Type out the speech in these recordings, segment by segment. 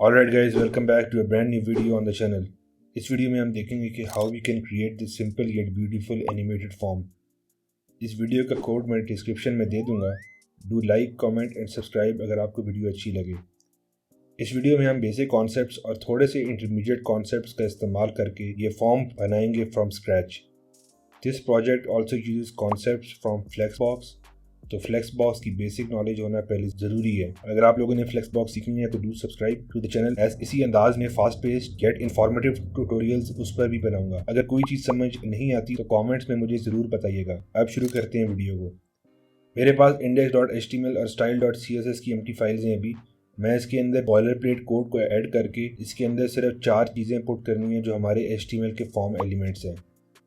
Alright guys, welcome back to a brand new video on the channel. इस video में हम देखेंगे कि how we can create this simple yet beautiful animated form. इस video का code मैं description में दे दूंगा. Do like, comment and subscribe अगर आपको वीडियो अच्छी लगे. इस वीडियो में हम बेसिक कॉन्सेप्ट्स और थोड़े से इंटरमीडिएट कॉन्सेप्ट्स का इस्तेमाल करके ये फॉर्म बनाएंगे from scratch. This project also uses concepts from flexbox. तो फ्लेक्सबॉक्स की बेसिक नॉलेज होना पहले ज़रूरी है. अगर आप लोगों ने फ्लेक्सबॉक्स सीखनी है तो do subscribe to the channel as इसी अंदाज में fast paced yet informative tutorials उस पर भी बनाऊंगा. अगर कोई चीज़ समझ नहीं आती तो कमेंट्स में मुझे ज़रूर बताइएगा. अब शुरू करते हैं वीडियो को. मेरे पास index.html और style.css की एम्प्टी फाइल्स हैं. अभी मैं इसके अंदर बॉयलर प्लेट कोड को ऐड करके इसके अंदर सिर्फ 4 चीज़ें पुट करनी है जो हमारे HTML के फॉर्म एलिमेंट्स हैं.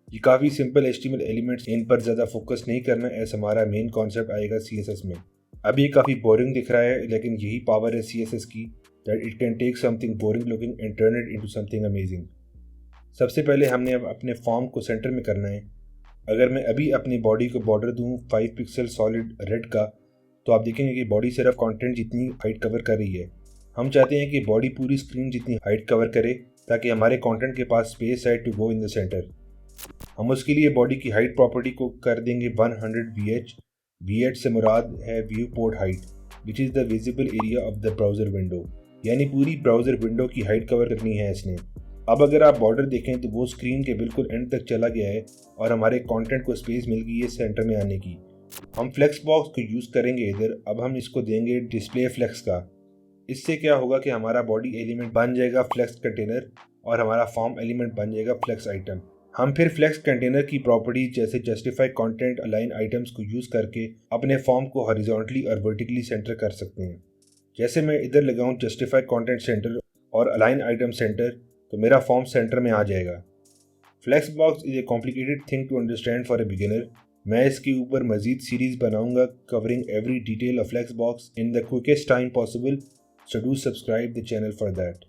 ये काफ़ी सिंपल HTML एलिमेंट्स, इन पर ज़्यादा फोकस नहीं करना ऐसा हमारा मेन कॉन्सेप्ट आएगा CSS में. अब ये काफ़ी बोरिंग दिख रहा है लेकिन यही पावर है CSS की, that it can take something boring looking and turn it into something amazing. सबसे पहले हमने अब अपने फॉर्म को सेंटर में करना है. अगर मैं अभी अपनी बॉडी को बॉर्डर दूँ 5 पिक्सल सॉलिड रेड का तो आप देखेंगे कि बॉडी सिर्फ कंटेंट जितनी हाइट कवर कर रही है. हम चाहते हैं कि बॉडी पूरी स्क्रीन जितनी हाइट कवर करे ताकि हमारे कंटेंट के पास स्पेस है to go in the centre. हम उसके लिए बॉडी की हाइट प्रॉपर्टी को कर देंगे 100 VH. VH से मुराद है view port height which is the visible area of the browser window, यानी पूरी ब्राउज़र विंडो की हाइट कवर करनी है इसने. अब अगर आप बॉर्डर देखें तो वो स्क्रीन के बिल्कुल एंड तक चला गया है और हमारे कंटेंट को स्पेस मिल गई है सेंटर में आने की. हम फ्लेक्स बॉक्स को यूज़ करेंगे इधर. अब हम इसको देंगे डिस्प्ले फ्लेक्स का. इससे क्या होगा कि हमारा बॉडी एलिमेंट बन जाएगा फ्लेक्स कंटेनर और हमारा फॉर्म एलिमेंट बन जाएगा फ्लेक्स आइटम. हम फिर फ्लेक्स कंटेनर की प्रॉपर्टी जैसे जस्टिफाई कंटेंट अलाइन आइटम्स को यूज़ करके अपने फॉर्म को हॉरिजॉन्टली और वर्टिकली सेंटर कर सकते हैं. जैसे मैं इधर लगाऊं जस्टिफाई कंटेंट सेंटर और अलाइन आइटम सेंटर तो मेरा फॉर्म सेंटर में आ जाएगा. Flex box is a complicated thing to understand for a beginner. मैं इसके ऊपर मजीद सीरीज़ बनाऊंगा covering every detail of flex box in the quickest time possible, so do subscribe the channel for that.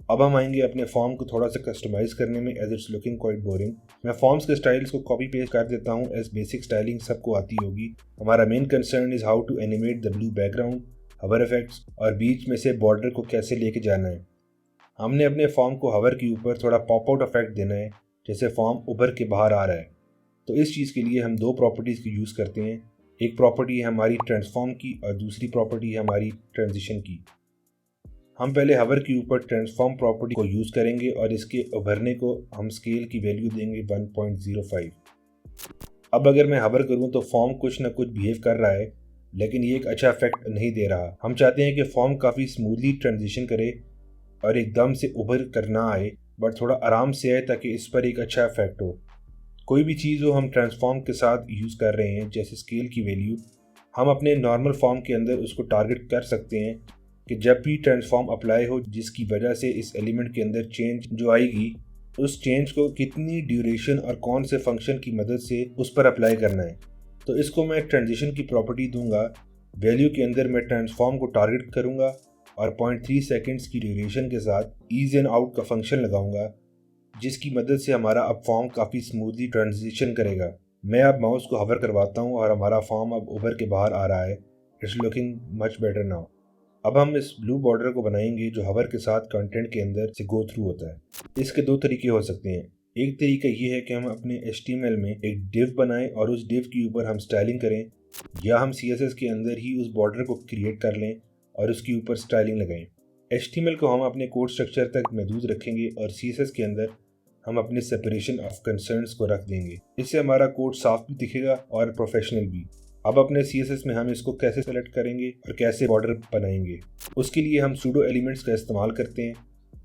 अब हम आएंगे अपने फॉर्म को थोड़ा सा कस्टमाइज़ करने में as it's looking quite boring. मैं फॉर्म्स के स्टाइल्स को कॉपी पेस्ट कर देता हूँ एज बेसिक स्टाइलिंग सबको आती होगी. हमारा main concern is how to animate the blue background, hover effects और बीच में से बॉर्डर को कैसे लेके जाना है. हमने अपने फॉर्म को हवर के ऊपर थोड़ा पॉप आउट इफेक्ट देना है जैसे फॉर्म उभर के बाहर आ रहा है. तो इस चीज़ के लिए हम 2 प्रॉपर्टीज़ की यूज़ करते हैं. एक प्रॉपर्टी है हमारी ट्रांसफॉर्म की और दूसरी प्रॉपर्टी है हमारी ट्रांजिशन की. हम पहले हवर के ऊपर ट्रांसफॉर्म प्रॉपर्टी को यूज़ करेंगे और इसके उभरने को हम स्केल की वैल्यू देंगे 1.05. अब अगर मैं हवर करूं तो फॉर्म कुछ ना कुछ बिहेव कर रहा है लेकिन ये एक अच्छा इफेक्ट नहीं दे रहा. हम चाहते हैं कि फॉर्म काफ़ी स्मूथली ट्रांजिशन करे और एकदम से उभर कर ना आए बट थोड़ा आराम से आए ताकि इस पर एक अच्छा इफेक्ट हो. कोई भी चीज़ हो हम ट्रांसफॉर्म के साथ यूज़ कर रहे हैं जैसे स्केल की वैल्यू, हम अपने नॉर्मल फॉर्म के अंदर उसको टारगेट कर सकते हैं कि जब भी ट्रांसफॉर्म अप्लाई हो जिसकी वजह से इस एलिमेंट के अंदर चेंज जो आएगी उस चेंज को कितनी ड्यूरेशन और कौन से फंक्शन की मदद से उस पर अप्लाई करना है. तो इसको मैं ट्रांजिशन की प्रॉपर्टी दूंगा. वैल्यू के अंदर मैं ट्रांसफॉर्म को टारगेट करूंगा और 0.3 सेकेंड्स की ड्यूरेशन के साथ ईज एंड आउट का फंक्शन लगाऊंगा जिसकी मदद से हमारा अब फॉर्म काफ़ी स्मूथली ट्रांजिशन करेगा. मैं अब माउस को हवर करवाता हूँ और हमारा फॉर्म अब उभर के बाहर आ रहा है. It's looking much better now. अब हम इस ब्लू बॉर्डर को बनाएंगे जो हवर के साथ कंटेंट के अंदर से गो थ्रू होता है. इसके 2 तरीके हो सकते हैं. एक तरीका ये है कि हम अपने HTML में एक डिव बनाएं और उस डिव के ऊपर हम स्टाइलिंग करें, या हम CSS के अंदर ही उस बॉर्डर को क्रिएट कर लें और उसके ऊपर स्टाइलिंग लगाएं. HTML को हम अपने कोड स्ट्रक्चर तक महदूद रखेंगे और CSS के अंदर हम अपने सेपरेशन ऑफ कंसर्न्स को रख देंगे. इससे हमारा कोड साफ भी दिखेगा और प्रोफेशनल भी. अब अपने CSS में हम इसको कैसे सेलेक्ट करेंगे और कैसे बॉर्डर बनाएंगे उसके लिए हम सूडो एलिमेंट्स का इस्तेमाल करते हैं.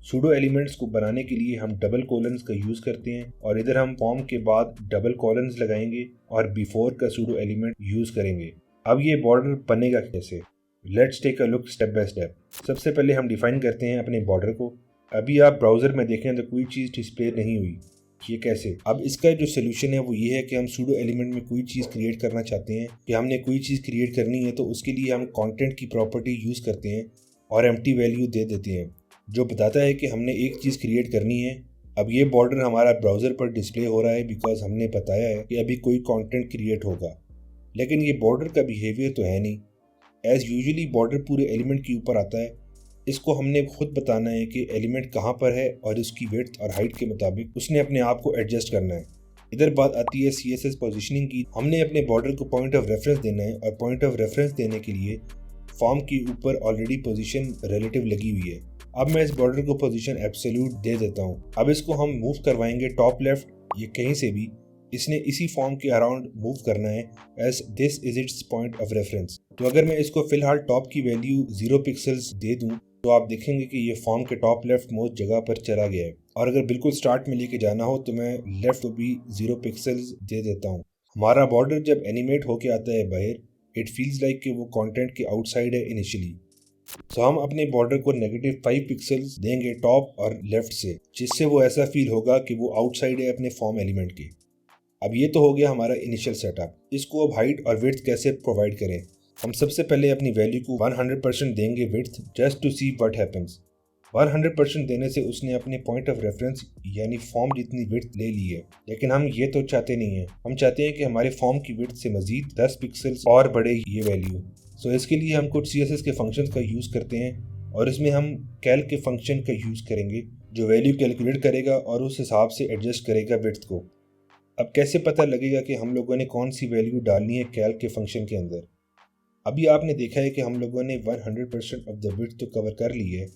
सूडो एलिमेंट्स को बनाने के लिए हम डबल कॉलन्स का यूज़ करते हैं और इधर हम फॉर्म के बाद डबल कॉलन्स लगाएंगे और बिफोर का सूडो एलिमेंट यूज़ करेंगे. अब ये बॉर्डर बनेगा कैसे, let's take a look step by step. सबसे पहले हम डिफाइन करते हैं अपने बॉर्डर को. अभी आप ब्राउज़र में देखें तो कोई चीज़ डिस्प्ले नहीं हुई. ये कैसे? अब इसका जो सोल्यूशन है वो ये है कि हम सूडो एलिमेंट में कोई चीज़ क्रिएट करना चाहते हैं कि हमने कोई चीज़ क्रिएट करनी है तो उसके लिए हम कंटेंट की प्रॉपर्टी यूज़ करते हैं और एम्प्टी वैल्यू दे देते हैं जो बताता है कि हमने एक चीज़ क्रिएट करनी है. अब ये बॉर्डर हमारा ब्राउज़र पर डिस्प्ले हो रहा है बिकॉज हमने बताया है कि अभी कोई कंटेंट क्रिएट होगा, लेकिन ये बॉर्डर का बिहेवियर तो है नहीं. एज़ यूजुअली बॉर्डर पूरे एलिमेंट के ऊपर आता है इसको हमने खुद बताना है कि एलिमेंट कहाँ पर है और उसकी विड्थ और हाइट के मुताबिक उसने अपने आप को एडजस्ट करना है। इधर बात आती है CSS पोजीशनिंग की। हमने अपने बॉर्डर को पॉइंट ऑफ रेफरेंस देना है और पॉइंट ऑफ रेफरेंस देने के लिए फॉर्म के ऊपर ऑलरेडी पोजीशन रिलेटिव लगी हुई है। अब मैं इस बॉर्डर को पोजीशन एब्सोल्यूट दे देता हूँ। अब इसको हम मूव करवाएंगे टॉप लेफ्ट, ये कहीं से भी इसने इसी फॉर्म के अराउंड मूव करना है as this is its point of reference. तो अगर मैं इसको फिलहाल टॉप की वैल्यू 0 पिक्सल्स दे दूं तो आप देखेंगे कि ये फॉर्म के टॉप लेफ्ट मोस्ट जगह पर चला गया है। और अगर बिल्कुल स्टार्ट में लेके जाना हो तो मैं लेफ्ट को भी 0 पिक्सल्स दे देता हूँ। हमारा बॉर्डर जब एनिमेट होके आता है बाहर, इट फील्स लाइक कि वो कंटेंट के आउटसाइड है इनिशियली। तो हम अपने बॉर्डर को -5 पिक्सल्स देंगे टॉप और लेफ्ट से, जिससे वो ऐसा फील होगा कि वो आउटसाइड है अपने फॉर्म एलिमेंट के। अब ये तो हो गया हमारा इनिशियल सेटअप। इसको अब हाइट और विड्थ कैसे प्रोवाइड करें। हम सबसे पहले अपनी वैल्यू को 100% देंगे width, just to see what happens. 100% देने से उसने अपने पॉइंट ऑफ रेफरेंस यानी फॉर्म जितनी विड्थ ले ली है, लेकिन हम ये तो चाहते नहीं हैं। हम चाहते हैं कि हमारे फॉर्म की विड्थ से मजीद 10 पिक्सल्स और बढ़े ये वैल्यू। सो इसके लिए हम कुछ CSS के फंक्शंस का यूज़ करते हैं और इसमें हम कैल्क के फंक्शन का यूज़ करेंगे जो वैल्यू कैलकुलेट करेगा और उस हिसाब से एडजस्ट करेगा विड्थ को। अब कैसे पता लगेगा कि हम लोगों ने कौन सी वैल्यू डालनी है कैल्क के फंक्शन के अंदर। अभी आपने देखा है कि हम लोगों ने 100% ऑफ द विड्थ तो कवर कर ली है।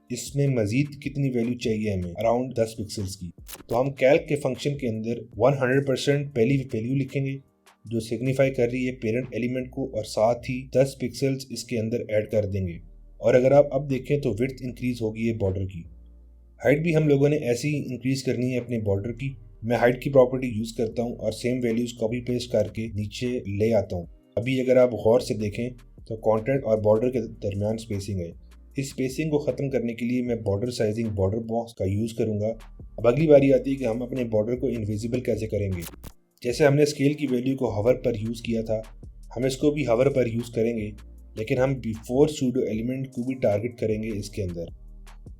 इसमें मजीद कितनी वैल्यू चाहिए हमें, अराउंड 10 पिक्सल्स की। तो हम कैल्क के फंक्शन के अंदर 100% पहली वैल्यू लिखेंगे जो सिग्निफाई कर रही है पेरेंट एलिमेंट को, और साथ ही 10 पिक्सल्स इसके अंदर ऐड कर देंगे। और अगर आप अब देखें तो विड्थ इंक्रीज होगी है बॉर्डर की। हाइट भी हम लोगों ने ऐसे ही इंक्रीज करनी है अपने बॉर्डर की। मैं हाइट की प्रॉपर्टी यूज़ करता हूँ और सेम वैल्यूज़ कॉपी पेस्ट करके नीचे ले आता हूँ। अभी अगर आप गौर से देखें तो कंटेंट और बॉर्डर के दरमियान स्पेसिंग है। इस स्पेसिंग को ख़त्म करने के लिए मैं बॉर्डर साइजिंग बॉर्डर बॉक्स का यूज़ करूँगा। अब अगली बारी आती है कि हम अपने बॉर्डर को इनविजिबल कैसे करेंगे। जैसे हमने स्केल की वैल्यू को हवर पर यूज़ किया था, हम इसको भी हवर पर यूज़ करेंगे, लेकिन हम बिफोर सूडो एलिमेंट को भी टारगेट करेंगे इसके अंदर।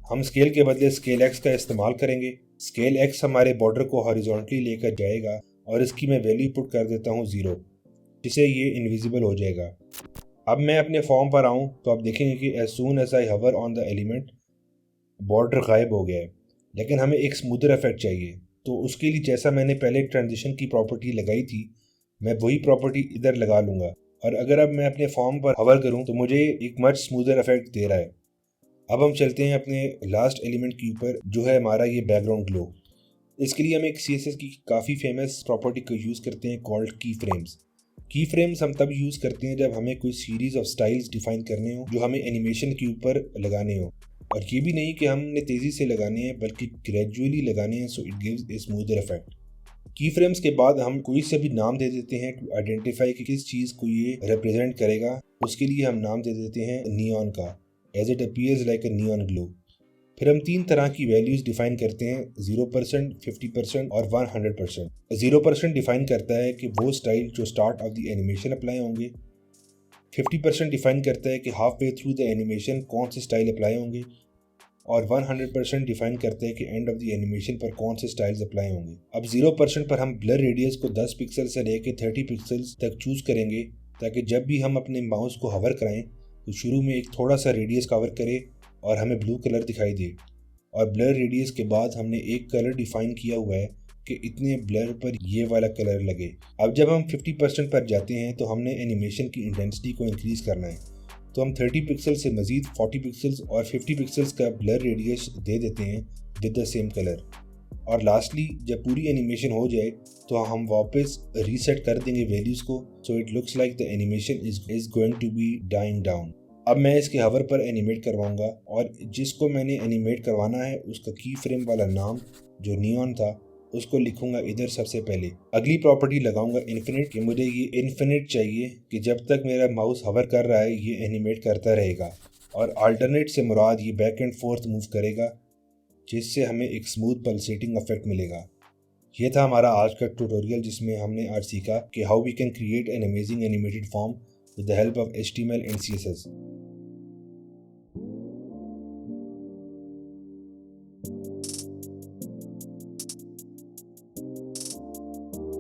हम स्केल के बदले स्केल एक्स का इस्तेमाल करेंगे। स्केल एक्स हमारे बॉर्डर को हॉरिजॉन्टली लेकर जाएगा और इसकी मैं वैल्यू पुट कर देता हूँ 0, जिससे ये इनविजिबल हो जाएगा। अब मैं अपने फॉर्म पर आऊँ तो आप देखेंगे कि as soon as I hover on the element border गायब हो गया है, लेकिन हमें एक स्मूदर इफेक्ट चाहिए। तो उसके लिए जैसा मैंने पहले ट्रांजिशन की प्रॉपर्टी लगाई थी, मैं वही प्रॉपर्टी इधर लगा लूँगा। और अगर अब मैं अपने फॉर्म पर हवर करूँ तो मुझे एक मच स्मूदर इफेक्ट दे रहा है। अब हम चलते हैं अपने लास्ट एलिमेंट के ऊपर जो है हमारा ये बैकग्राउंड ग्लो। इसके लिए हम एक CSS की काफ़ी फेमस प्रॉपर्टी को यूज़ करते हैं कॉल्ड की फ्रेम्स। की फ्रेम्स हम तब यूज़ करते हैं जब हमें कोई सीरीज़ ऑफ स्टाइल्स डिफाइन करने हो जो हमें एनिमेशन के ऊपर लगाने हो, और ये भी नहीं कि हमने तेज़ी से लगाने हैं बल्कि ग्रेजुअली लगाने हैं, so it gives A smoother effect. की फ्रेम्स के बाद हम कोई से भी नाम दे देते हैं टू आइडेंटिफाई कि किस चीज़ को ये रिप्रेजेंट करेगा। उसके लिए हम नाम दे देते हैं नियॉन का, as it appears like a neon glow. फिर हम 3 तरह की वैल्यूज़ डिफाइन करते हैं, 0%, 50% और 100%। 0% डिफाइन करता है कि वो स्टाइल जो start of the animation apply होंगे। 50% डिफाइन करता है कि half way through the animation कौन से स्टाइल अप्लाई होंगे। और 100% डिफाइन करता है कि एंड ऑफ द एनिमेशन पर कौन से स्टाइल्स अप्लाई होंगे। अब 0% पर हम ब्लर रेडियस को 10 पिक्सल से लेकर 30 पिक्सल्स तक चूज़ करेंगे, ताकि जब भी हम अपने माउस को हवर कराएं तो शुरू में एक थोड़ा सा रेडियस कवर करे और हमें ब्लू कलर दिखाई दे। और ब्लर रेडियस के बाद हमने एक कलर डिफाइन किया हुआ है कि इतने ब्लर पर ये वाला कलर लगे। अब जब हम 50% पर जाते हैं तो हमने एनिमेशन की इंटेंसिटी को इंक्रीज़ करना है, तो हम 30 पिक्सल से मज़ीद 40 पिक्सल्स और 50 पिक्सल्स का ब्लर रेडियस दे देते हैं विद द सेम कलर। और लास्टली जब पूरी एनिमेशन हो जाए तो हम वापस रीसेट कर देंगे वैल्यूज़ को, so it looks like the animation is going to be dying down. अब मैं इसके हवर पर एनिमेट करवाऊंगा और जिसको मैंने एनिमेट करवाना है उसका की फ्रेम वाला नाम जो नियॉन था उसको लिखूंगा इधर सबसे पहले। अगली प्रॉपर्टी लगाऊंगा इन्फिनिट, कि मुझे ये इन्फिनिट चाहिए कि जब तक मेरा माउस हवर कर रहा है ये एनिमेट करता रहेगा। और अल्टरनेट से मुराद ये बैक एंड फोर्थ मूव करेगा, जिससे हमें एक स्मूथ पल्सेटिंग इफेक्ट मिलेगा। ये था हमारा आज का ट्यूटोरियल जिसमें हमने आज सीखा कि how we can create an amazing animated form with the help of HTML and CSS.